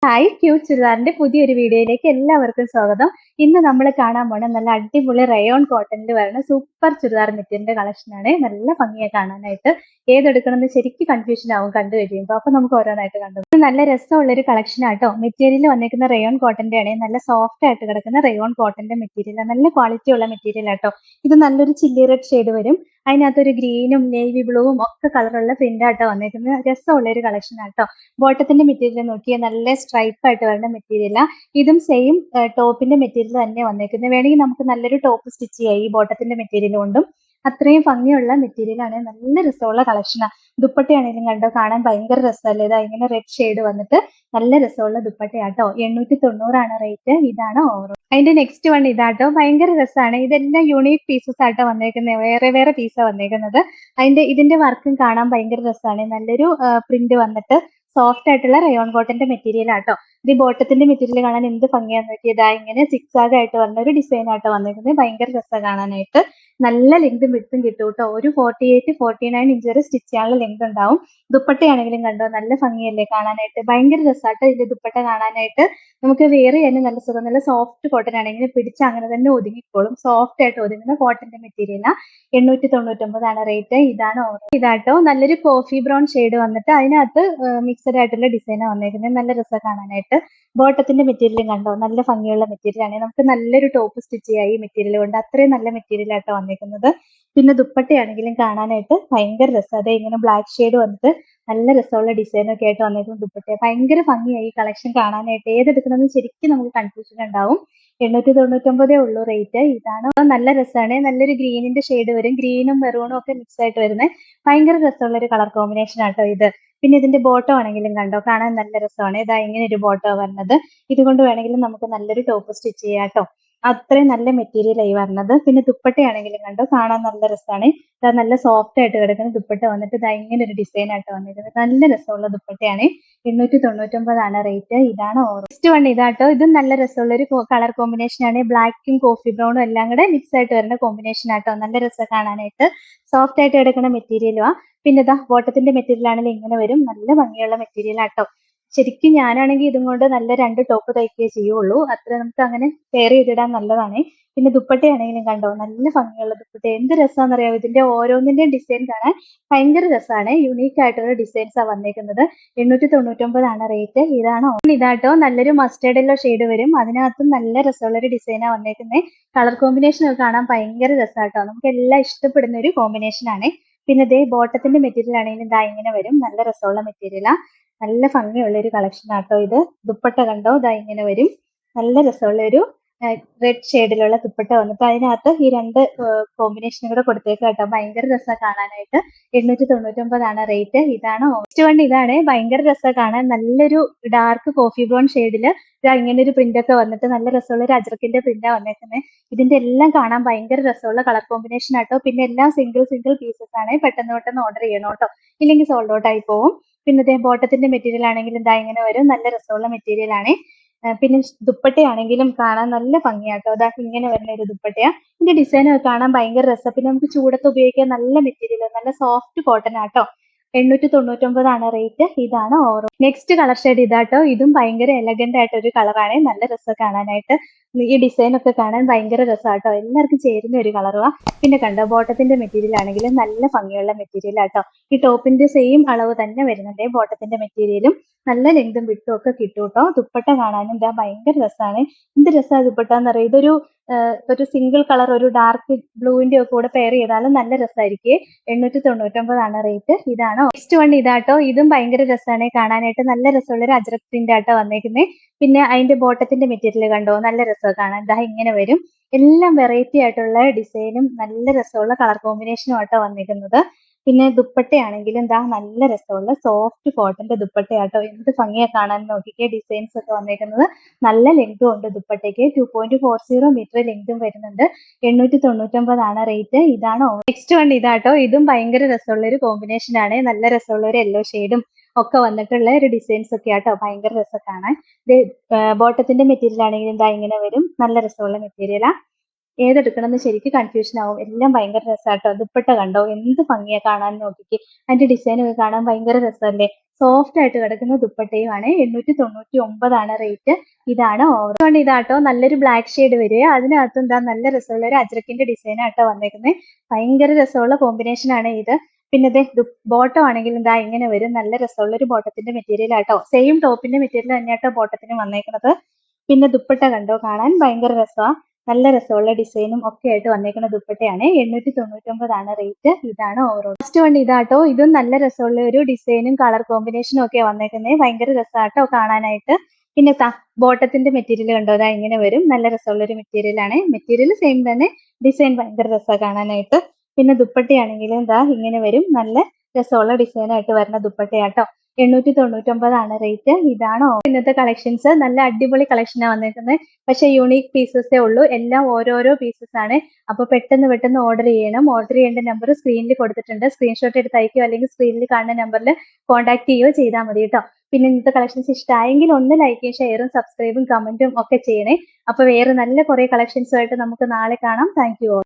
Hi cute ചുരിദാറിന്റെ പുതിയൊരു വീഡിയോയിലേക്ക് എല്ലാവർക്കും സ്വാഗതം. ഇന്ന് നമ്മൾ കാണാൻ പോണ നല്ല അടിപൊളി റയോൺ കോട്ടണിൽ വരുന്ന സൂപ്പർ ചുരിദാർ മെറ്റീരിയലിന്റെ കളക്ഷൻ ആണ്. നല്ല ഭംഗിയായി കാണാനായിട്ട്. ഏതെടുക്കണമെന്ന് ശരിക്കും കൺഫ്യൂഷൻ ആവും കണ്ടു കഴിയുമ്പോൾ. അപ്പൊ നമുക്ക് ഓരോന്നായിട്ട് കണ്ടു. നല്ല രസമുള്ള ഒരു കളക്ഷൻ ആട്ടോ. മെറ്റീരിയൽ വന്നിരിക്കുന്ന റയോൺ കോട്ടന്റെ ആണ്. നല്ല സോഫ്റ്റ് ആയിട്ട് കിടക്കുന്ന റയോൺ കോട്ടന്റെ മെറ്റീരിയൽ, നല്ല ക്വാളിറ്റി ഉള്ള മെറ്റീരിയൽ ആട്ടോ. ഇത് നല്ലൊരു ചില്ലി റെഡ് ഷെയ്ഡ് വരും. അതിനകത്തൊരു ഗ്രീനും നേവി ബ്ലൂവും ഒക്കെ കളറുള്ള പ്രിന്റ് ആട്ടോ വന്നിരിക്കുന്നത്. രസമുള്ള ഒരു കളക്ഷൻ ആട്ടോ. ബോട്ടത്തിന്റെ മെറ്റീരിയൽ നോക്കിയാൽ നല്ല സ്ട്രൈപ്പ് ആയിട്ട് വരുന്ന മെറ്റീരിയലാ. ഇതും സെയിം ടോപ്പിന്റെ മെറ്റീരിയൽ തന്നെ വന്നേക്കുന്നത്. വേണമെങ്കിൽ നമുക്ക് നല്ലൊരു ടോപ്പ് സ്റ്റിച്ച് ചെയ്യാം ഈ ബോട്ടത്തിന്റെ മെറ്റീരിയൽ കൊണ്ടും. അത്രയും ഭംഗിയുള്ള മെറ്റീരിയൽ ആണ്. നല്ല രസമുള്ള കളക്ഷനാ. ദുപ്പട്ടയാണെങ്കിലും കണ്ടോ, കാണാൻ ഭയങ്കര രസമല്ലേ. ഇതാ ഇങ്ങനെ റെഡ് ഷെയ്ഡ് വന്നിട്ട് നല്ല രസമുള്ള ദുപ്പട്ടയാട്ടോ. 890 റേറ്റ്. ഇതാണ് ഓവർ. അതിന്റെ നെക്സ്റ്റ് വൺ ഇതാട്ടോ. ഭയങ്കര രസമാണ്. ഇതെല്ലാം യൂണീക് പീസസ് ആട്ടോ വന്നേക്കുന്നത്. വേറെ വേറെ പീസാ വന്നേക്കുന്നത്. ഇതിന്റെ വർക്കും കാണാൻ ഭയങ്കര രസമാണ്. നല്ലൊരു പ്രിന്റ് വന്നിട്ട് സോഫ്റ്റ് ആയിട്ടുള്ള റയോൺ കോട്ടന്റെ മെറ്റീരിയൽ ആട്ടോ. ഇത് ബോട്ടത്തിന്റെ മെറ്റീരിയൽ കാണാൻ എന്ത് ഭംഗിയാന്ന് നോക്കിയതാ. ഇങ്ങനെ സിക്സാഗ് ആയിട്ട് വന്ന ഒരു ഡിസൈൻ ആട്ടോ വന്നിരിക്കുന്നത്. ഭയങ്കര രസമാണ് കാണാനായിട്ട്. നല്ല ലെങ്തും വിഡ്ത്തും കിട്ടും കേട്ടോ. ഒരു 48-49 ഇഞ്ച് വരെ സ്റ്റിച്ച് ചെയ്യാനുള്ള ലെങ്ത് ഉണ്ടാവും. ദുപ്പട്ടയാണെങ്കിലും കണ്ടോ, നല്ല ഭംഗിയല്ലേ കാണാനായിട്ട്. ഭയങ്കര രസമാട്ടോ ഇതിന്റെ ദുപ്പട്ട കാണാനായിട്ട്. നമുക്ക് വെയർ ചെയ്യാനും നല്ല സുഖം. നല്ല സോഫ്റ്റ് കോട്ടൺ ആണ്. ഇങ്ങനെ പിടിച്ച് അങ്ങനെ തന്നെ ഒതുങ്ങിക്കോളും. സോഫ്റ്റ് ആയിട്ട് ഒതുങ്ങുന്ന കോട്ടന്റെ മെറ്റീരിയലാ. 899 റേറ്റ്. ഇതാണ് ഓർഡർ. ഇതാട്ടോ നല്ലൊരു കോഫി ബ്രൗൺ ഷെയ്ഡ് വന്നിട്ട് അതിനകത്ത് മിക്സഡ് ആയിട്ടുള്ള ഡിസൈനാണ് വന്നേക്കുന്നത്. നല്ല രസം കാണാനായിട്ട്. ബോട്ടത്തിന്റെ മെറ്റീരിയലും കണ്ടോ, നല്ല ഭംഗിയുള്ള മെറ്റീരിയൽ ആണ്. നമുക്ക് നല്ലൊരു ടോപ്പ് സ്റ്റിച്ച് ചെയ്യാം ഈ മെറ്റീരിയൽ കൊണ്ട്. അത്രയും നല്ല മെറ്റീരിയൽ ആട്ടോ വന്നേക്കുന്നത്. പിന്നെ ദുപ്പട്ടയാണെങ്കിലും കാണാനായിട്ട് ഭയങ്കര രസം. അതെ ഇങ്ങനെ ബ്ലാക്ക് ഷെയ്ഡ് വന്നിട്ട് നല്ല രസമുള്ള ഡിസൈനൊക്കെ ആയിട്ട് വന്നേക്കുന്ന ദുപ്പട്ട. ഭയങ്കര ഭംഗിയായി ഈ കളക്ഷൻ കാണാനായിട്ട്. ഏതെടുക്കണമെന്ന് ശരിക്കും നമുക്ക് കൺഫ്യൂഷൻ ഉണ്ടാവും. 899 ഉള്ളൂ റേറ്റ്. ഇതാണ്. നല്ല രസമാണ്. നല്ലൊരു ഗ്രീനിന്റെ ഷെയ്ഡ് വരും. ഗ്രീനും മെറൂണും ഒക്കെ മിക്സ് ആയിട്ട് വരുന്നത് ഭയങ്കര രസമുള്ള ഒരു കളർ കോമ്പിനേഷൻ ആട്ടോ ഇത്. പിന്നെ ഇതിന്റെ ബോട്ടം ആണെങ്കിലും കണ്ടോ, കാണാൻ നല്ല രസമാണ്. ഇതാ ഇങ്ങനെ ഒരു ബോട്ടോ വരുന്നത്. ഇതുകൊണ്ട് വേണമെങ്കിലും നമുക്ക് നല്ലൊരു ടോപ്പ് സ്റ്റിച്ച് ചെയ്യാം കേട്ടോ. അത്രയും നല്ല മെറ്റീരിയൽ ആയി വരുന്നത്. പിന്നെ ദുപ്പട്ടയാണെങ്കിലും കണ്ടോ, കാണാൻ നല്ല രസമാണ്. നല്ല സോഫ്റ്റ് ആയിട്ട് കിടക്കുന്ന ദുപ്പട്ട വന്നിട്ട് ഇതാ ഇങ്ങനെ ഒരു ഡിസൈൻ ആയിട്ട് വന്നിരിക്കുന്നത്. നല്ല രസമുള്ള ദുപ്പട്ടയാണ്. 899 റേറ്റ്. ഇതാണ് ഓറോ. നെക്സ്റ്റ് വൺ ഇതാട്ടോ. ഇതും നല്ല രസമുള്ള ഒരു കളർ കോമ്പിനേഷൻ ആണ്. ബ്ലാക്കും കോഫി ബ്രൗണും എല്ലാം കൂടെ മിക്സ് ആയിട്ട് വരുന്ന കോമ്പിനേഷൻ ആട്ടോ. നല്ല രസം കാണാനായിട്ട്. സോഫ്റ്റ് ആയിട്ട് കിടക്കുന്ന മെറ്റീരിയലുമാ. പിന്നെ ഇതാ ബോട്ടത്തിന്റെ മെറ്റീരിയൽ ആണെങ്കിൽ ഇങ്ങനെ വരും. നല്ല ഭംഗിയുള്ള മെറ്റീരിയൽ ആട്ടോ. ശരിക്കും ഞാനാണെങ്കിൽ ഇതും കൊണ്ട് നല്ല 2 ടോപ്പ് തയ്ക്കുകയേ ചെയ്യുള്ളൂ. അത്ര നമുക്ക് അങ്ങനെ പെയർ ചെയ്തിടാൻ നല്ലതാണ്. പിന്നെ ദുപ്പട്ടയാണെങ്കിലും കണ്ടോ, നല്ല ഭംഗിയുള്ള ദുപ്പട്ട. എന്ത് രസമാണെന്നറിയാമോ. ഇതിന്റെ ഓരോന്നിന്റെയും ഡിസൈൻ കാണാൻ ഭയങ്കര രസമാണ്. യുണീക്ക് ആയിട്ടുള്ള ഡിസൈൻസാണ് വന്നേക്കുന്നത്. 899 റേറ്റ്. ഇതാട്ടോ നല്ലൊരു മസ്റ്റേർഡ് യെല്ലോ ഷെയ്ഡ് വരും. അതിനകത്തും നല്ല രസമുള്ള ഒരു ഡിസൈനാണ് വന്നേക്കുന്നത്. കളർ കോമ്പിനേഷൻ ഒക്കെ കാണാൻ ഭയങ്കര രസമാട്ടോ. നമുക്ക് എല്ലാം ഇഷ്ടപ്പെടുന്ന ഒരു കോമ്പിനേഷൻ ആണ്. പിന്നെ ഇതേ ബോട്ടത്തിന്റെ മെറ്റീരിയൽ ആണെങ്കിലും ഇതാ ഇങ്ങനെ വരും. നല്ല രസമുള്ള മെറ്റീരിയലാ. നല്ല ഭംഗിയുള്ള ഒരു കളക്ഷൻ ആട്ടോ ഇത്. ദുപ്പട്ട കണ്ടോ, ഇതാ ഇങ്ങനെ വരും. നല്ല രസമുള്ള ഒരു റെഡ് ഷെയ്ഡിലുള്ള ദുപ്പട്ട വന്നിട്ട് അതിനകത്ത് ഈ 2 കോമ്പിനേഷനും കൂടെ കൊടുത്തേക്ക് കേട്ടോ. ഭയങ്കര രസമാണ് കാണാനായിട്ട്. 899 റേറ്റ്. ഇതാണ് നെക്സ്റ്റ് വൺ. ഇതാണ് ഭയങ്കര രസമാണ് കാണാൻ. നല്ലൊരു ഡാർക്ക് കോഫി ബ്രൗൺ ഷെയ്ഡില് ഇങ്ങനെ ഒരു പ്രിന്റ് ഒക്കെ വന്നിട്ട് നല്ല രസമുള്ള ഒരു അജ്രക്കിന്റെ പ്രിന്റാണ് വന്നേക്കുന്നത്. ഇതിന്റെ എല്ലാം കാണാൻ ഭയങ്കര രസമുള്ള കളർ കോമ്പിനേഷൻ ആട്ടോ. പിന്നെ എല്ലാം സിംഗിൾ പീസസ് ആണ്. പെട്ടെന്ന് ഓർഡർ ചെയ്യണം കേട്ടോ, ഇല്ലെങ്കിൽ സോൾഡ് ഔട്ട് ആയി പോകും. പിന്നെ ഇതേ ബോട്ടത്തിന്റെ മെറ്റീരിയൽ ആണെങ്കിലും ഇതാ ഇങ്ങനെ വരും. നല്ല രസമുള്ള മെറ്റീരിയൽ ആണ്. പിന്നെ ദുപ്പട്ടയാണെങ്കിലും കാണാൻ നല്ല ഭംഗിയാട്ടോ. അതാ ഇങ്ങനെ വരുന്ന ഒരു ദുപ്പട്ടയാ. ഇതിന്റെ ഡിസൈൻ കാണാൻ ഭയങ്കര രസം. പിന്നെ നമുക്ക് ചൂടത്ത് ഉപയോഗിക്കാൻ നല്ല മെറ്റീരിയൽ, നല്ല സോഫ്റ്റ് കോട്ടൺ ആട്ടോ. 899 റേറ്റ്. ഇതാണ് ഓറോ. നെക്സ്റ്റ് കളർ ഷെയ്ഡ് ഇതാട്ടോ. ഇതും ഭയങ്കര എലഗന്റ് ആയിട്ട് ഒരു കളറാണ്. നല്ല രസം കാണാനായിട്ട്. ഈ ഡിസൈൻ ഒക്കെ കാണാൻ ഭയങ്കര രസമാട്ടോ. എല്ലാവർക്കും ചേരുന്ന ഒരു കളറുവാ. പിന്നെ കണ്ടോ, ബോട്ടത്തിന്റെ മെറ്റീരിയൽ ആണെങ്കിലും നല്ല ഭംഗിയുള്ള മെറ്റീരിയൽ ആട്ടോ. ഈ ടോപ്പിന്റെ സെയിം അളവ് തന്നെ വരുന്നുണ്ട് ബോട്ടത്തിന്റെ മെറ്റീരിയലും. നല്ല ലെങ്തും വിട്ടും ഒക്കെ കിട്ടും കേട്ടോ. ദുപ്പട്ട കാണാനും ഇതാ ഭയങ്കര രസമാണ്. എന്ത് രസമാണ് ദുപ്പട്ട എന്ന് പറയുന്നത്. ഒരു സിംഗിൾ കളർ, ഒരു ഡാർക്ക് ബ്ലൂവിന്റെ ഒക്കെ കൂടെ പെയർ ചെയ്താലും നല്ല രസമായിരിക്കും. 899 റേറ്റ്. ഇതാണോ നെക്സ്റ്റ് വൺ. ഇതാട്ടോ. ഇതും ഭയങ്കര രസമാണ് കാണാനായിട്ട്. നല്ല രസമുള്ള ഒരു അജ്രക് പ്രിന്റ് ആട്ടോ വന്നേക്കുന്നത്. പിന്നെ അതിന്റെ ബോട്ടത്തിന്റെ മെറ്റീരിയൽ കണ്ടോ, നല്ല രസമാണ് കാണാൻ. ഇതാ ഇങ്ങനെ വരും. എല്ലാം വെറൈറ്റി ആയിട്ടുള്ള ഡിസൈനും നല്ല രസമുള്ള കളർ കോമ്പിനേഷനും ആട്ടോ വന്നിരിക്കുന്നത്. പിന്നെ ദുപ്പട്ടയാണെങ്കിലും ഇതാ നല്ല രസമുള്ള സോഫ്റ്റ് കോട്ടന്റെ ദുപ്പട്ടയാട്ടോ. എന്ത് ഭംഗിയാ കാണാൻ നോക്കിക്കേ. ഡിസൈൻസ് ഒക്കെ വന്നേക്കുന്നത്. നല്ല ലെങ്തും ഉണ്ട് ദുപ്പട്ടയ്ക്ക്. 2.40 മീറ്റർ ലെങ്തും വരുന്നുണ്ട്. 899 റേറ്റ്. ഇതാണ് നെക്സ്റ്റ് വൺ. ഇതാട്ടോ. ഇതും ഭയങ്കര രസമുള്ള ഒരു കോമ്പിനേഷൻ ആണ്. നല്ല രസമുള്ള ഒരു യെല്ലോ ഷെയ്ഡും ഒക്കെ വന്നിട്ടുള്ള ഒരു ഡിസൈൻസ് ഒക്കെ ആട്ടോ. ഭയങ്കര രസം കാണാൻ. ബോട്ടത്തിന്റെ മെറ്റീരിയൽ ആണെങ്കിലും ഇതാ ഇങ്ങനെ വരും. നല്ല രസമുള്ള മെറ്റീരിയലാ. ഏതെടുക്കണം എന്ന് ശരിക്കും കൺഫ്യൂഷൻ ആവും. എല്ലാം ഭയങ്കര രസാട്ടോ. ദുപ്പട്ട കണ്ടോ എന്ത് ഭംഗിയാ കാണാൻ നോക്കിക്കേ. അതിന്റെ ഡിസൈൻ ഒക്കെ കാണാൻ ഭയങ്കര രസമല്ലേ. സോഫ്റ്റ് ആയിട്ട് കിടക്കുന്ന ദുപ്പട്ടയുമാണ്. 899 റേറ്റ്. ഇതാണ് ഓവർ ഇതാട്ടോ. നല്ലൊരു ബ്ലാക്ക് ഷെയ്ഡ് വരിക. അതിനകത്ത് എന്താ നല്ല രസമുള്ള ഒരു അജ്രക്കിന്റെ ഡിസൈൻ ആട്ടോ വന്നേക്കുന്നത്. ഭയങ്കര രസമുള്ള കോമ്പിനേഷൻ ആണ് ഇത്. പിന്നെ ബോട്ടം ആണെങ്കിൽ എന്താ ഇങ്ങനെ വരും. നല്ല രസമുള്ള ഒരു ബോട്ടത്തിന്റെ മെറ്റീരിയൽ ആട്ടോ. സെയിം ടോപ്പിന്റെ മെറ്റീരിയൽ തന്നെയാട്ടോ ബോട്ടത്തിന് വന്നേക്കുന്നത്. പിന്നെ ദുപ്പട്ട കണ്ടോ കാണാൻ ഭയങ്കര രസമാണ്. നല്ല രസമുള്ള ഡിസൈനും ഒക്കെ ആയിട്ട് വന്നേക്കുന്ന ദുപ്പട്ടയാണ്. 899 റേറ്റ്. ഇതാണ് ഓവറോൾ. ഫസ്റ്റ് വൺ ഇതാട്ടോ. ഇതും നല്ല രസമുള്ള ഒരു ഡിസൈനും കളർ കോമ്പിനേഷനും ഒക്കെ വന്നേക്കുന്നത്. ഭയങ്കര രസമാട്ടോ കാണാനായിട്ട്. പിന്നെ ബോട്ടത്തിന്റെ മെറ്റീരിയൽ കണ്ടോ ഇതാ ഇങ്ങനെ വരും. നല്ല രസമുള്ള ഒരു മെറ്റീരിയൽ ആണ്. മെറ്റീരിയൽ സെയിം തന്നെ, ഡിസൈൻ ഭയങ്കര രസമാണ് കാണാനായിട്ട്. പിന്നെ ദുപ്പട്ടയാണെങ്കിലും ഇതാ ഇങ്ങനെ വരും. നല്ല രസമുള്ള ഡിസൈൻ ആയിട്ട് വരുന്ന ദുപ്പട്ടയാട്ടോ. 899 റേറ്റ്. ഇതാണ് ഇന്നത്തെ കളക്ഷൻസ്. നല്ല അടിപൊളി കളക്ഷനാണ് വന്നേക്കുന്നത്. പക്ഷെ യൂണീക്ക് പീസസേ ഉള്ളൂ. എല്ലാം ഓരോരോ പീസസ് ആണ്. അപ്പൊ പെട്ടെന്ന് ഓർഡർ ചെയ്യണം. ഓർഡർ ചെയ്യേണ്ട നമ്പർ സ്ക്രീനിൽ കൊടുത്തിട്ടുണ്ട്. സ്ക്രീൻഷോട്ട് എടുത്ത് അയക്കുകയോ അല്ലെങ്കിൽ സ്ക്രീനിൽ കാണുന്ന നമ്പറിൽ കോൺടാക്ട് ചെയ്യുകയോ ചെയ്താൽ മതി കേട്ടോ. പിന്നെ ഇന്നത്തെ കളക്ഷൻസ് ഇഷ്ടമായെങ്കിൽ ഒന്ന് ലൈക്കും ഷെയറും സബ്സ്ക്രൈബും കമന്റും ഒക്കെ ചെയ്യണേ. അപ്പൊ വേറെ നല്ല കുറെ കളക്ഷൻസുമായിട്ട് നമുക്ക് നാളെ കാണാം. Thank you.